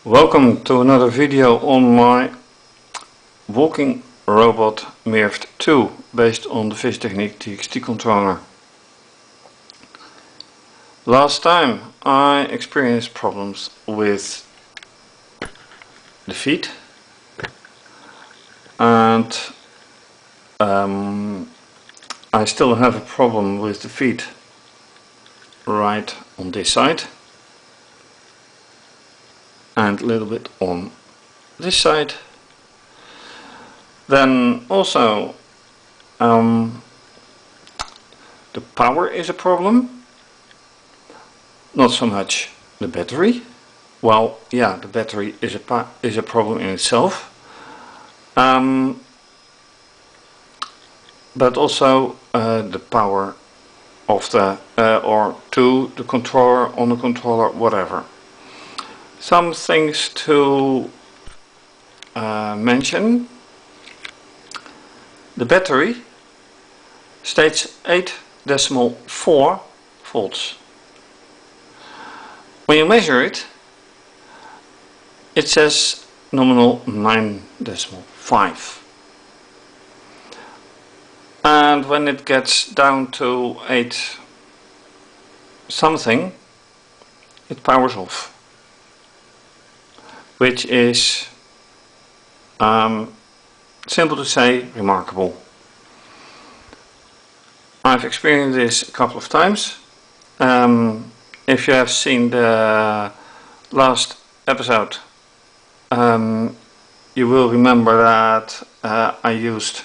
Welcome to another video on my walking robot Mirft2 based on the fischertechnik TXT controller. Last time I experienced problems with the feet and I still have a problem with the feet right on this side and a little bit on this side. Then also the power is a problem, not so much the battery. Well, yeah, the battery is a problem in itself, but also the power of the or to the controller, on the controller, whatever. Some things to mention. The battery states 8.4 volts. When you measure it, it says nominal 9.5. And when it gets down to 8 something, it powers off, which is simple to say, remarkable. I've experienced this a couple of times. If you have seen the last episode, you will remember that I used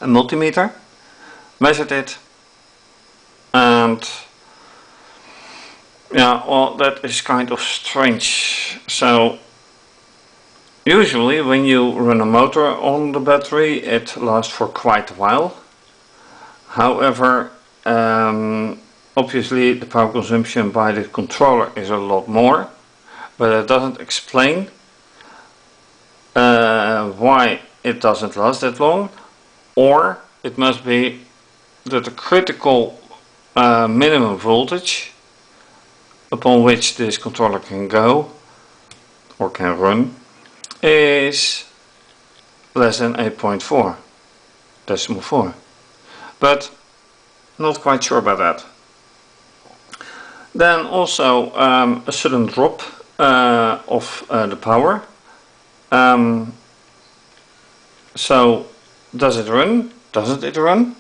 a multimeter, measured it, and yeah, well, that is kind of strange. So usually when you run a motor on the battery, it lasts for quite a while. However, obviously the power consumption by the controller is a lot more, but it doesn't explain why it doesn't last that long. Or it must be that the critical minimum voltage upon which this controller can go or can run is less than 8.4 decimal 4, but not quite sure about that. Then also a sudden drop of the power. So does it run? Doesn't it run?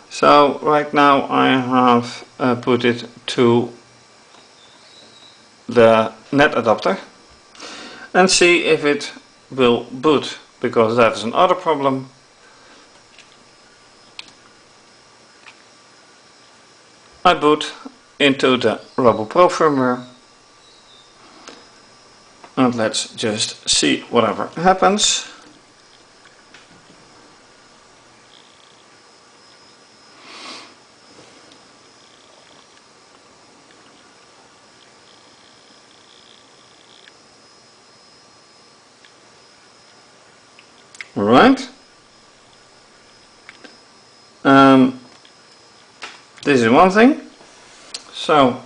So right now I have put it to the net adapter and see if it will boot, because that is another problem. I boot into the RoboPro firmware and let's just see whatever happens. Right. This is one thing. So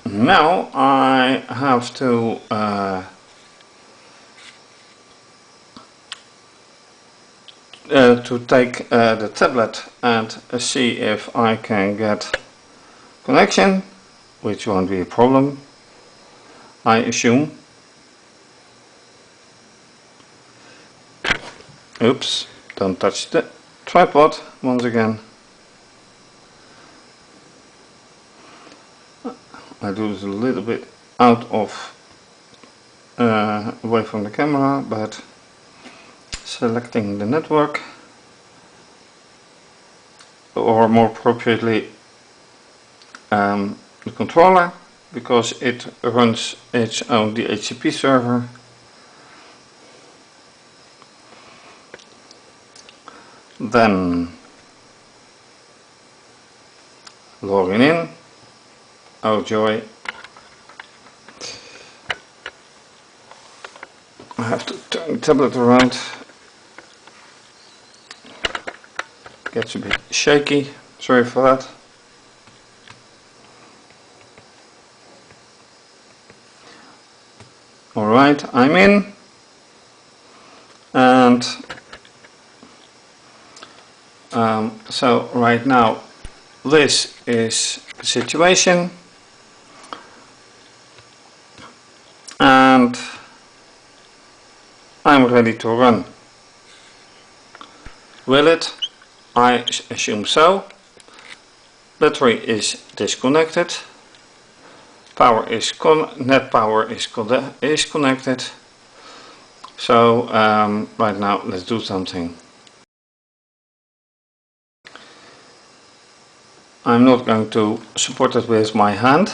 now I have to take the tablet and see if I can get connection, which won't be a problem, I assume. Oops, don't touch the tripod once again. I do this a little bit out of away from the camera, but selecting the network, or more appropriately the controller, because it runs its own DHCP server. Then logging in. Oh joy, I have to turn the tablet around. Gets a bit shaky, sorry for that. Right, I'm in, and so right now this is the situation, and I'm ready to run. Will it? I assume so. Battery is disconnected. Power is net power is connected. So right now let's do something. I'm not going to support it with my hand,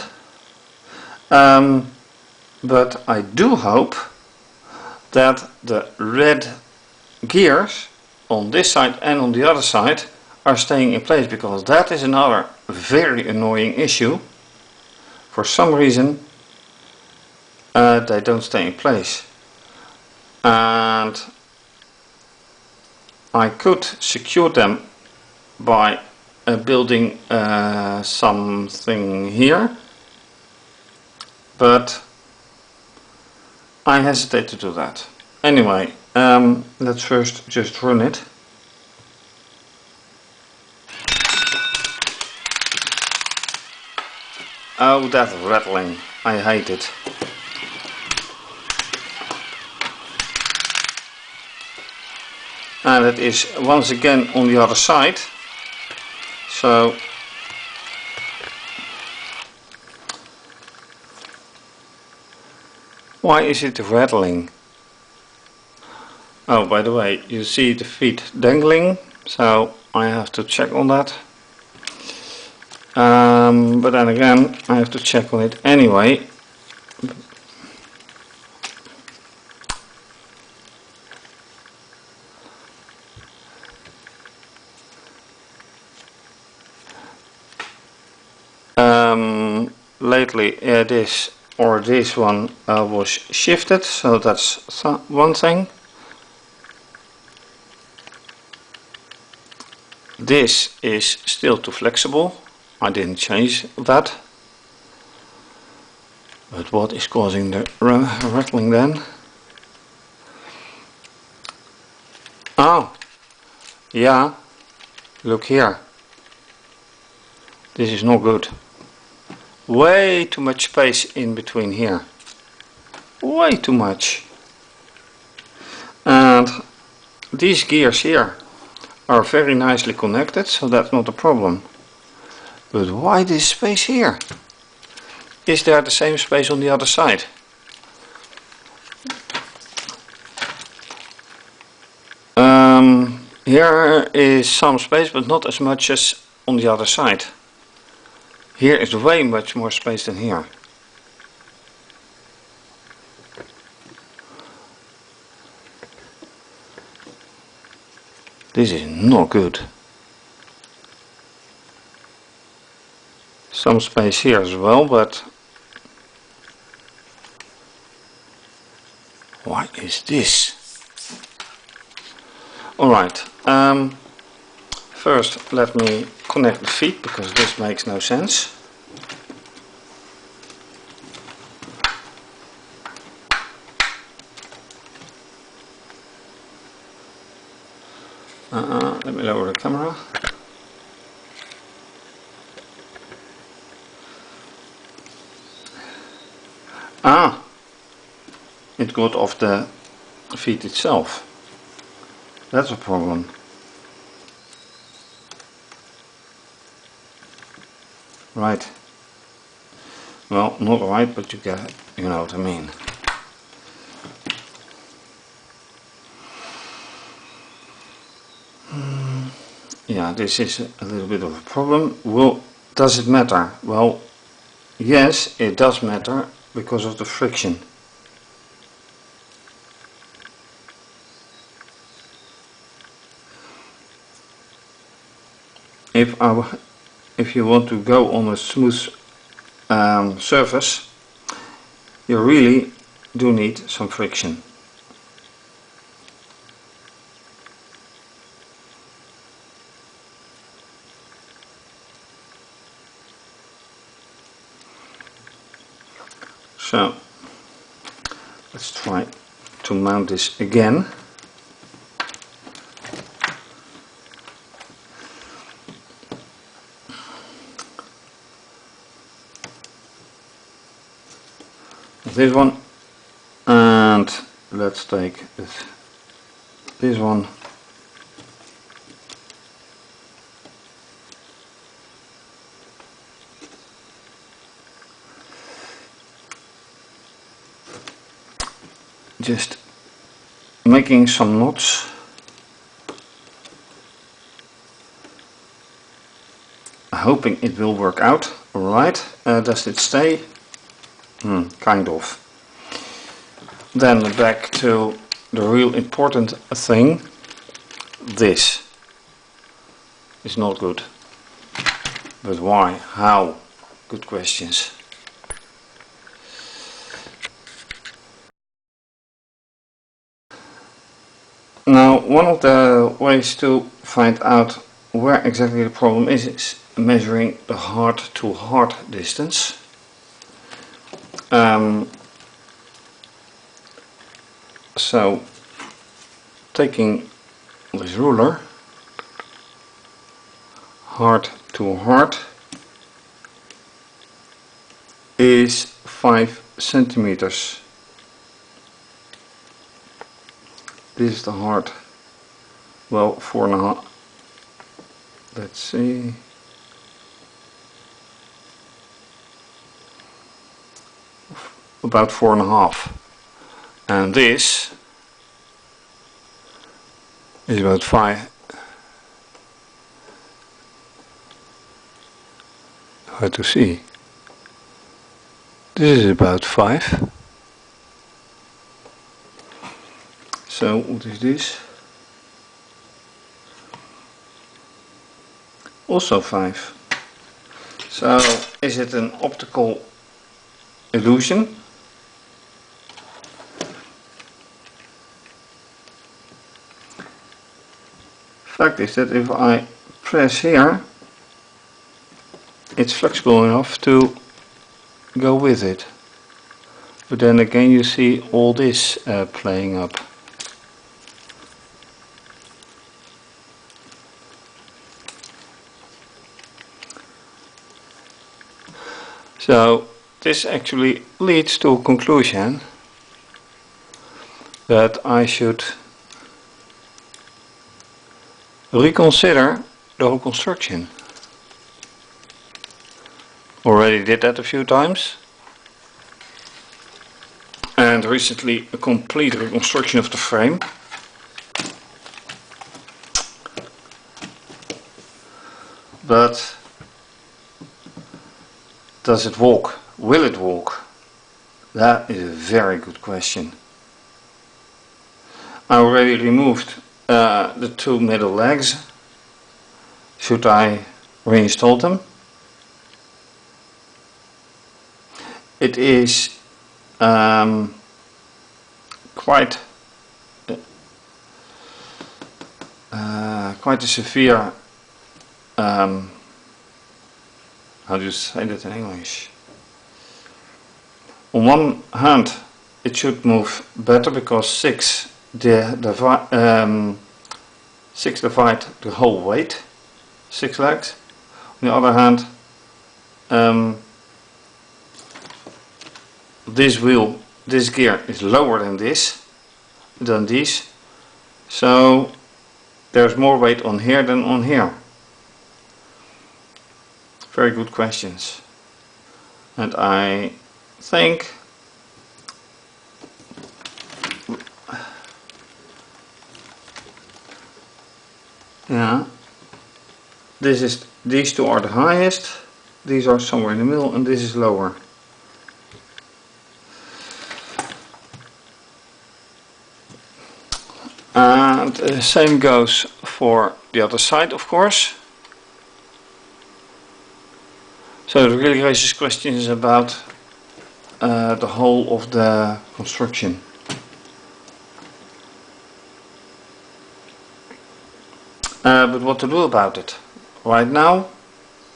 but I do hope that the red gears on this side and on the other side are staying in place, because that is another very annoying issue. For some reason they don't stay in place, and I could secure them by building something here, but I hesitate to do that. Anyway, let's first just run it. Oh, that rattling, I hate it. And it is once again on the other side, so why is it rattling? Oh, by the way, you see the feet dangling, so I have to check on that. But then again, I have to check on it anyway. Lately this one was shifted, so that's one thing. This is still too flexible. I didn't change that. But what is causing the rattling then? Oh, yeah, look here. This is not good. Way too much space in between here. Way too much. And these gears here are very nicely connected, so that's not a problem. But why this space here? Is there the same space on the other side? Here is some space, but not as much as on the other side. Here is way much more space than here. This is not good. Some space here as well, but why is this? Alright, first let me connect the feet, because this makes no sense. Let me lower the camera. Ah, it got off the feet itself. That's a problem. Right. Well, not right, but you know what I mean. Yeah, this is a little bit of a problem. Well, does it matter? Well, yes, it does matter because of the friction. If you want to go on a smooth surface, you really do need some friction. So Let's try to mount this again. This one, and let's take this one. Just making some knots. Hoping it will work out. Alright, does it stay? Kind of. Then back to the real important thing. This is not good. But why? How? Good questions. Now, one of the ways to find out where exactly the problem is measuring the heart to heart distance. So, taking this ruler, heart to heart is 5 centimeters. This is the heart. Well, 4.5. Let's see. About 4.5. And this is about 5. Hard to see. This is about 5. So what is this? Also 5. So is it an optical illusion? Fact is that if I press here, it's flexible enough to go with it. But then again you see all this playing up. So this actually leads to a conclusion that I should reconsider the whole construction. Already did that a few times, and recently a complete reconstruction of the frame. But does it walk? Will it walk? That is a very good question. I already removed the 2 middle legs. Should I reinstall them? It is quite a severe, how do you say that in English? On one hand it should move better because 6 divide the whole weight, 6 legs. On the other hand, this wheel, this gear is lower than these, so there's more weight on here than on here. Very good questions, and I think these two are the highest, these are somewhere in the middle, and this is lower. And the same goes for the other side, of course. So it really raises questions about the whole of the construction. But what to do about it? Right now,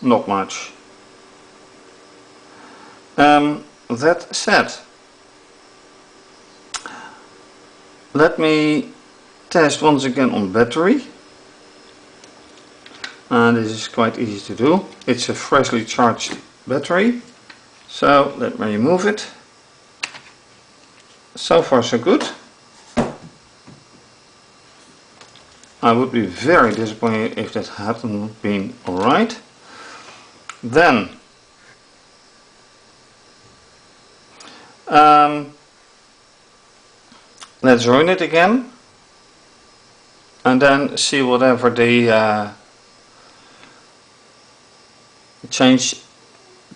not much. That said, let me test once again on battery. And this is quite easy to do. It's a freshly charged battery. So let me remove it. So far so good. I would be very disappointed if that hadn't been alright. Then let's run it again and then see whatever the change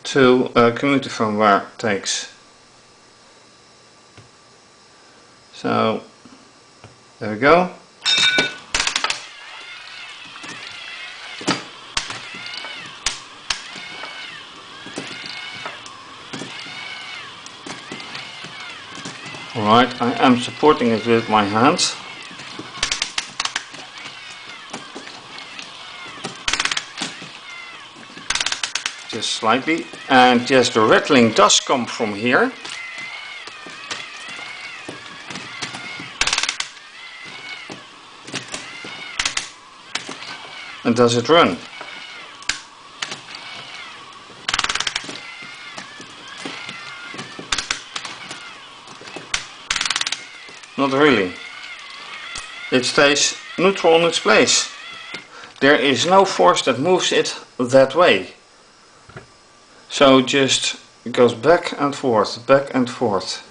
to community firmware takes. So there we go. Alright, I am supporting it with my hands. Just slightly, and yes, the rattling does come from here. And does it run? Not really. It stays neutral in its place. There is no force that moves it that way. So just it goes back and forth, back and forth.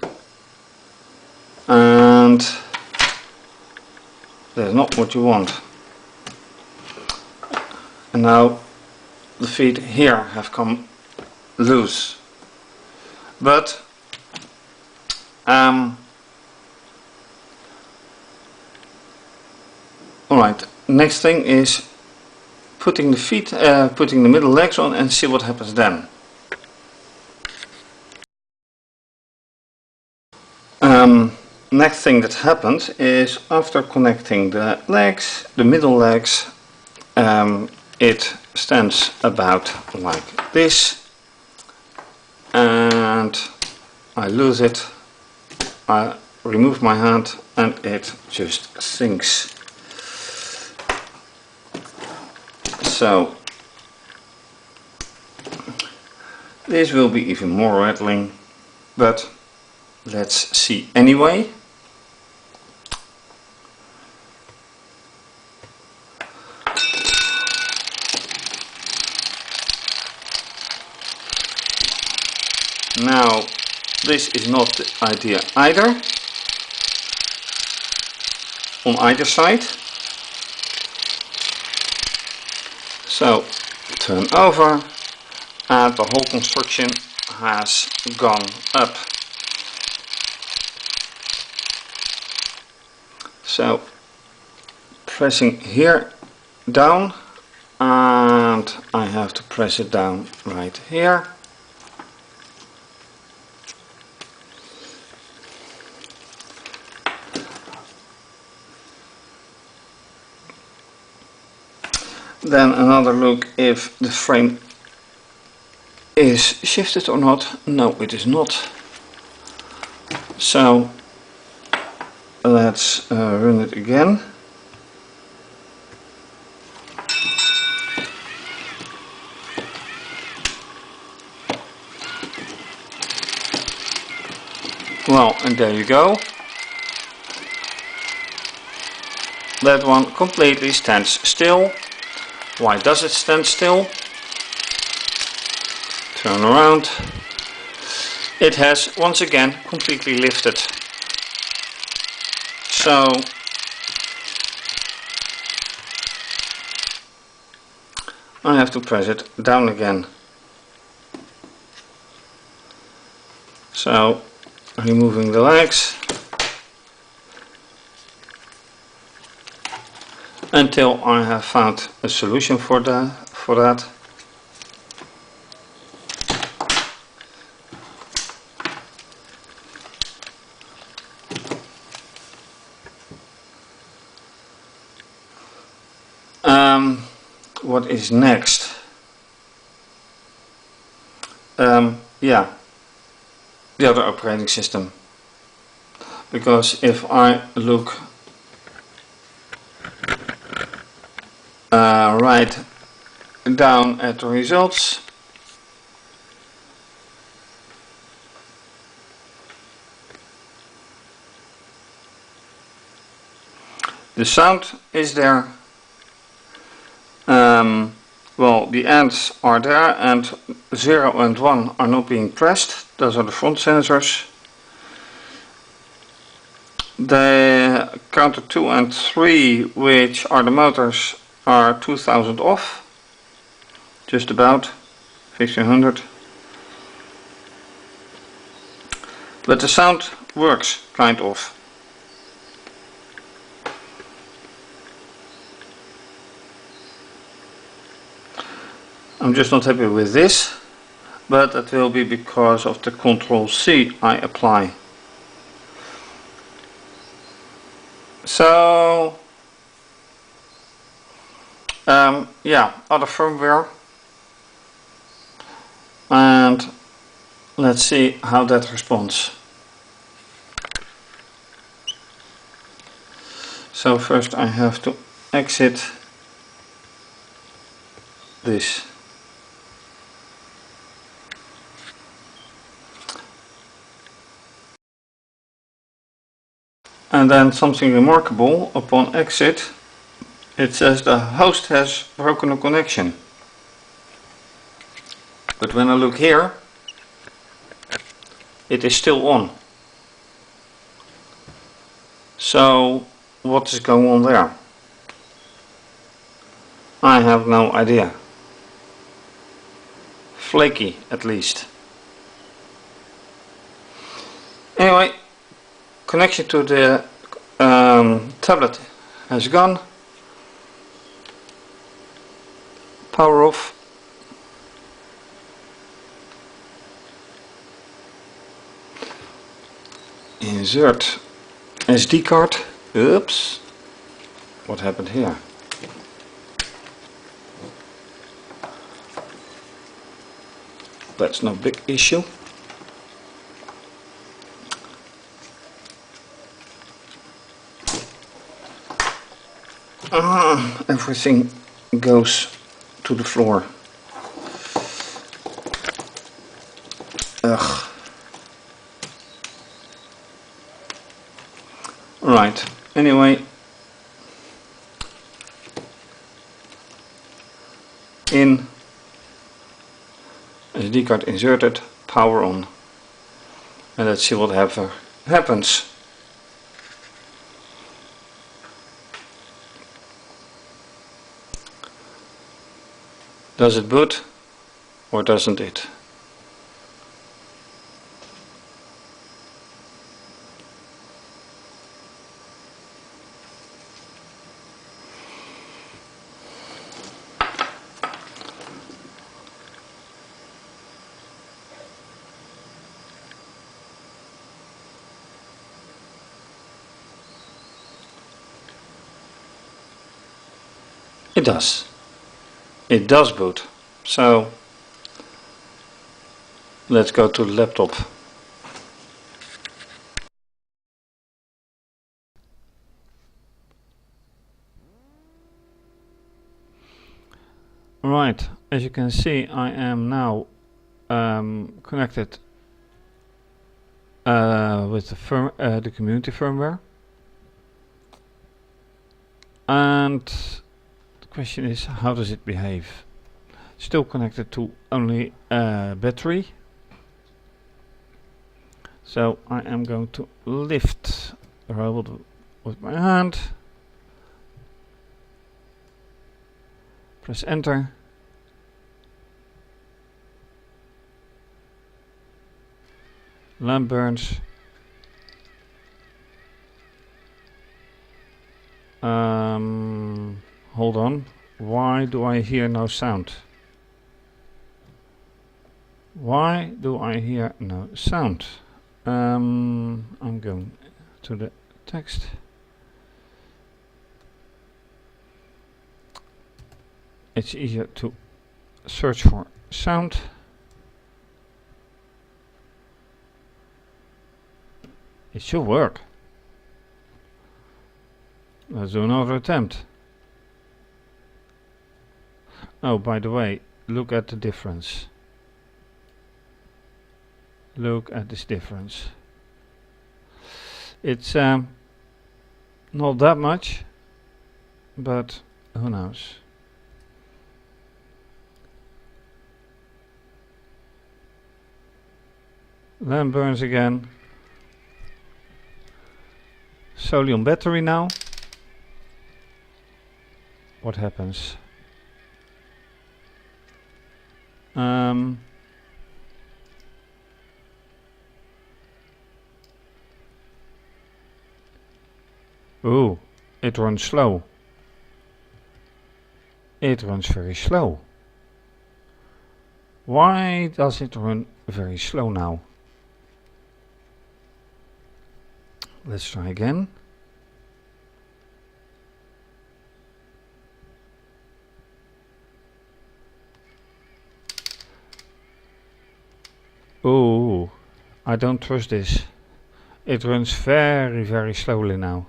And that's not what you want. And now the feet here have come loose. But alright, next thing is putting the feet, putting the middle legs on and see what happens then. Next thing that happens is after connecting the legs, the middle legs, it stands about like this, and I lose it, I remove my hand and it just sinks. So this will be even more rattling, but let's see anyway. Now this is not the idea either, on either side. So turn over and the whole construction has gone up. So pressing here down, and I have to press it down right here. Then another look if the frame is shifted or not. No, it is not. So let's run it again. Well, and there you go. That one completely stands still. Why does it stand still? Turn around. It has once again completely lifted. So I have to press it down again. So removing the legs until I have found a solution for that. What is next? Yeah, the other operating system. because if I look right down at the results, the sound is there. Well, the ends are there, and 0 and 1 are not being pressed. Those are the front sensors. The counter 2 and 3, which are the motors, are 2000 off, just about 1500. But the sound works, kind of. I'm just not happy with this, but that will be because of the Control C I apply. So, yeah, other firmware, and let's see how that responds. So first I have to exit this. And then something remarkable, upon exit it says the host has broken a connection. But when I look here, it is still on. So what is going on there? I have no idea. Flaky, at least. Anyway, connection to the tablet has gone. Power off. Insert SD card. Oops. What happened here? That's no big issue. Everything goes to the floor. Ugh. Right, anyway, in, SD card inserted, power on, and let's see what happens. Does it boot or doesn't it? It does. It does boot. So let's go to the laptop. Right, as you can see, I am now connected with the community firmware, and the question is, how does it behave? Still connected to only battery, so I am going to lift the robot with my hand, press enter, lamp burns, hold on, why do I hear no sound? Why do I hear no sound? I'm going to the text. It's easier to search for sound. It should work. Let's do another attempt. Oh, by the way, look at the difference. Look at this difference. It's not that much, but who knows. Lamp burns again. Solely on battery now. What happens? Ooh, it runs slow. It runs very slow. Why does it run very slow now? Let's try again. Oh, I don't trust this. It runs very, very slowly now.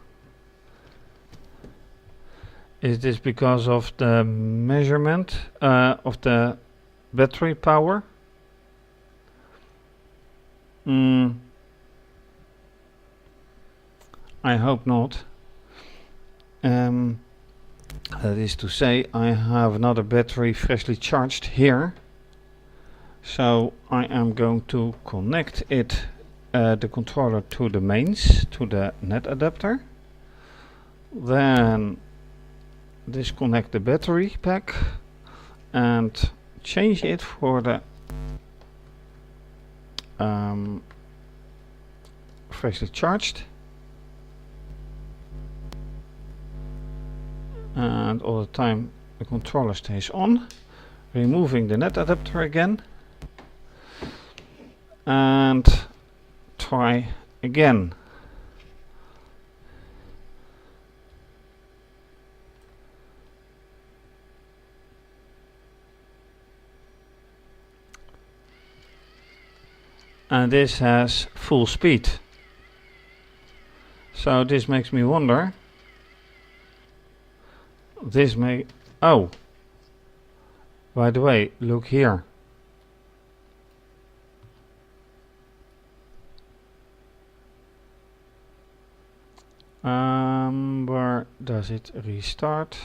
Is this because of the measurement of the battery power? I hope not. That is to say, I have another battery freshly charged here. So I am going to connect it, the controller, to the mains, to the net adapter. Then disconnect the battery pack and change it for the freshly charged. And all the time the controller stays on. Removing the net adapter again. And try again. And this has full speed. So this makes me wonder. This may... Oh! By the way, look here. Where does it restart?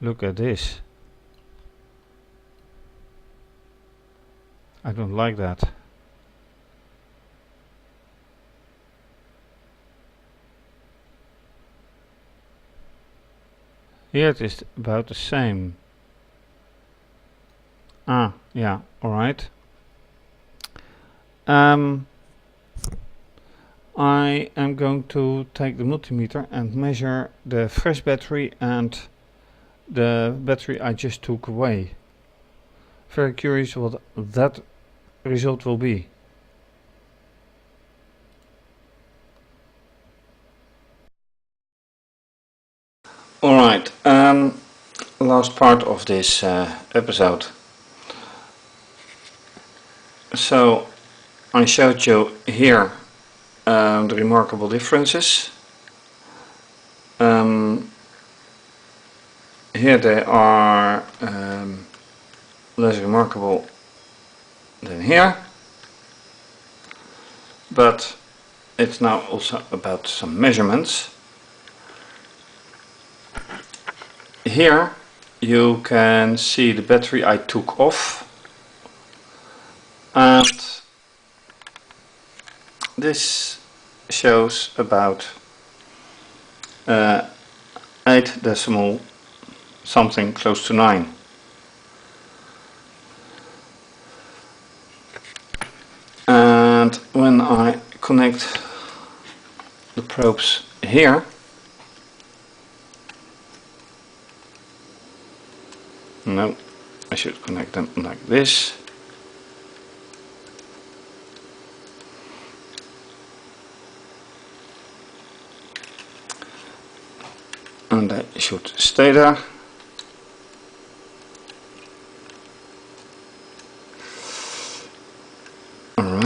Look at this. I don't like that. Here it is about the same. Ah, yeah, alright. I am going to take the multimeter and measure the fresh battery and the battery I just took away. Very curious what that result will be. Alright, last part of this episode. So I showed you here the remarkable differences. Here they are less remarkable than here, but it's now also about some measurements. Here you can see the battery I took off, and this shows about 8 decimal something close to 9. And when I connect the probes here, no, I should connect them like this. And they should stay there.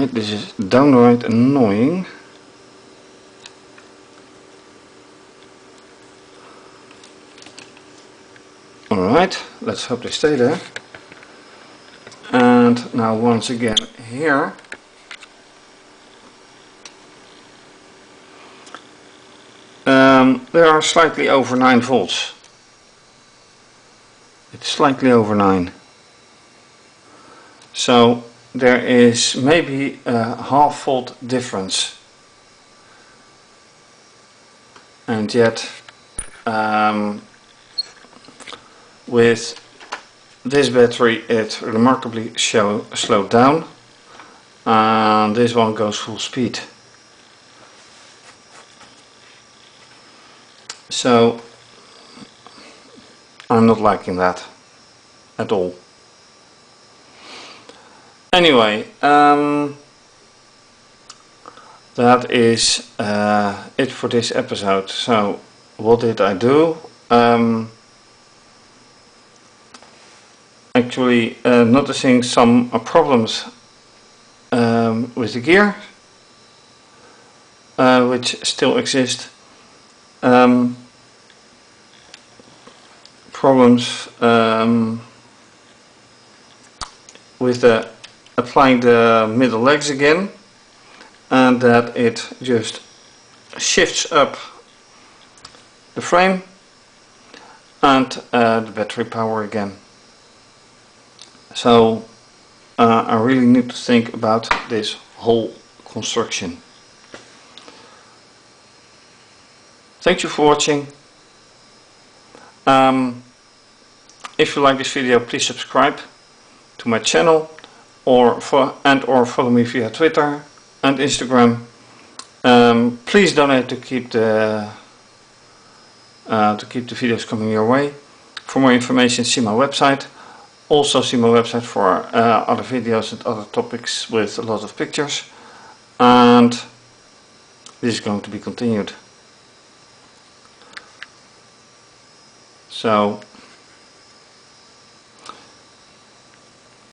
Alright, this is downright annoying. Alright, let's hope they stay there. And now once again here. They are slightly over 9 volts. It's slightly over 9. So there is maybe a half volt difference. And yet with this battery it remarkably slowed down, and this one goes full speed. So I'm not liking that at all. Anyway, that is it for this episode. So what did I do? Actually noticing some problems with the gear, which still exist. Problems with applying the middle legs again, and that it just shifts up the frame and the battery power again. So I really need to think about this whole construction. Thank you for watching. If you like this video, please subscribe to my channel, or follow me via Twitter and Instagram. Please donate to keep the videos coming your way. For more information, see my website. Also see my website for other videos and other topics with a lot of pictures. And this is going to be continued. So